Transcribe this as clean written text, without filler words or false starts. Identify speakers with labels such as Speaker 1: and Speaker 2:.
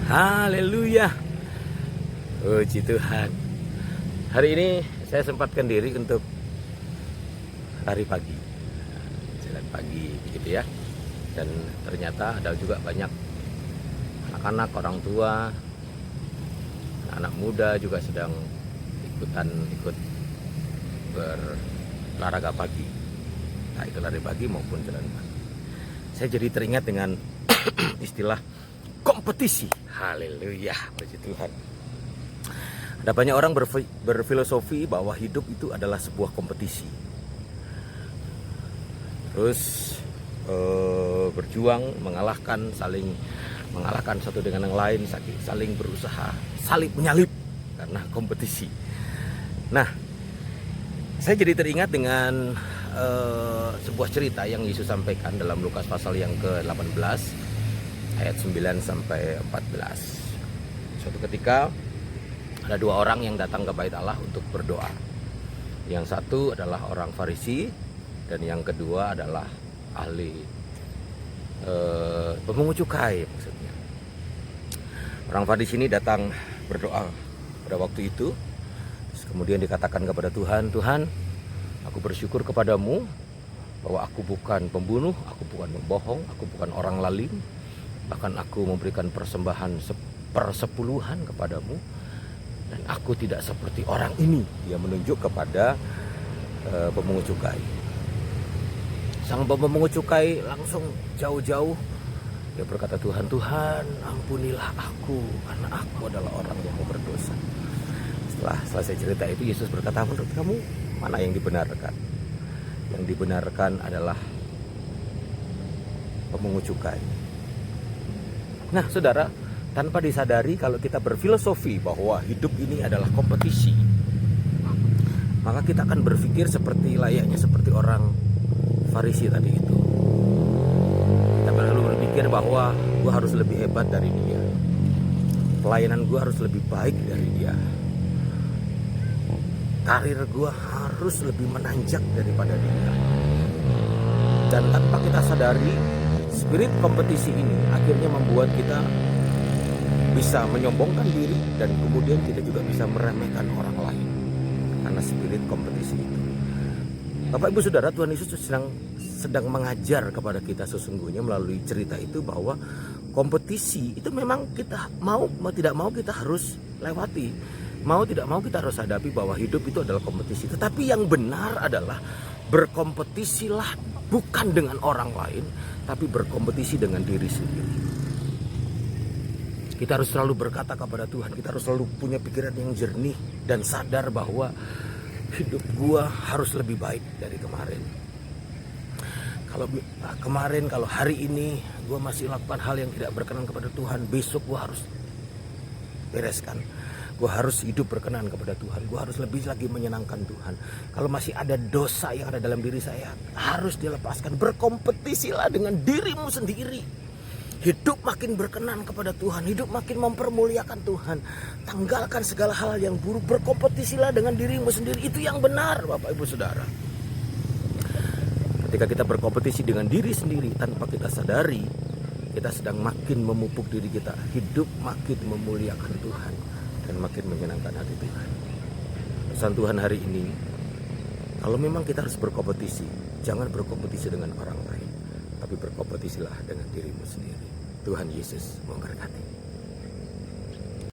Speaker 1: Haleluya. Puji Tuhan. Hari ini saya sempatkan diri untuk lari pagi, jalan pagi gitu ya. Dan ternyata ada juga banyak anak-anak, orang tua, anak muda juga sedang ikut berolahraga pagi. Nah, itu lari pagi maupun jalan pagi. Saya jadi teringat dengan istilah kompetisi. Haleluya, puji Tuhan. Ada banyak orang berfilosofi bahwa hidup itu adalah sebuah kompetisi. Terus berjuang, saling mengalahkan satu dengan yang lain, saling berusaha, salib menyalip karena kompetisi. Nah, saya jadi teringat dengan sebuah cerita yang Yesus sampaikan dalam Lukas pasal yang ke-18 ayat 9 sampai 14. Suatu ketika ada dua orang yang datang ke bait Allah untuk berdoa. Yang satu adalah orang Farisi dan yang kedua adalah ahli pemungut cukai maksudnya. Orang Farisi ini datang berdoa pada waktu itu. Kemudian dikatakan kepada Tuhan, "Tuhan, aku bersyukur kepadamu bahwa aku bukan pembunuh, aku bukan pembohong, aku bukan orang lalim. Bahkan aku memberikan persembahan persepuluhan kepadamu. Dan aku tidak seperti orang ini." Dia menunjuk kepada pemungut cukai. Sang pemungut cukai langsung jauh-jauh dia berkata, "Tuhan, ampunilah aku karena aku adalah orang yang berdosa." Setelah selesai cerita itu, Yesus berkata, "Menurut kamu mana yang dibenarkan?" Yang dibenarkan adalah pemungut cukai. Nah, saudara, tanpa disadari kalau kita berfilosofi bahwa hidup ini adalah kompetisi, maka kita akan berpikir layaknya seperti orang Farisi tadi itu. Kita selalu berpikir bahwa gue harus lebih hebat dari dia, pelayanan gue harus lebih baik dari dia, karir gue harus lebih menanjak daripada dia. Dan tanpa kita sadari, spirit kompetisi ini akhirnya membuat kita bisa menyombongkan diri dan kemudian kita juga bisa meremehkan orang lain karena spirit kompetisi itu. Bapak Ibu Saudara, Tuhan Yesus sedang mengajar kepada kita sesungguhnya melalui cerita itu bahwa kompetisi itu memang kita mau tidak mau kita harus lewati. Mau tidak mau kita harus hadapi bahwa hidup itu adalah kompetisi. Tetapi yang benar adalah berkompetisilah bukan dengan orang lain, tapi berkompetisi dengan diri sendiri. Kita harus selalu berkata kepada Tuhan, kita harus selalu punya pikiran yang jernih dan sadar bahwa hidup gua harus lebih baik dari kemarin. Kalau hari ini gua masih lakukan hal yang tidak berkenan kepada Tuhan, besok gua harus bereskan. Gue harus hidup berkenan kepada Tuhan. Gue harus lebih lagi menyenangkan Tuhan. Kalau masih ada dosa yang ada dalam diri saya, harus dilepaskan. Berkompetisilah dengan dirimu sendiri. Hidup makin berkenan kepada Tuhan. Hidup makin mempermuliakan Tuhan. Tanggalkan segala hal yang buruk. Berkompetisilah dengan dirimu sendiri. Itu yang benar, Bapak Ibu Saudara. Ketika kita berkompetisi dengan diri sendiri tanpa kita sadari, kita sedang makin memupuk diri kita. Hidup makin memuliakan Tuhan dan makin menyenangkan hati Tuhan. Pesan Tuhan hari ini, kalau memang kita harus berkompetisi, jangan berkompetisi dengan orang lain, tapi berkompetisilah dengan dirimu sendiri. Tuhan Yesus memberkati.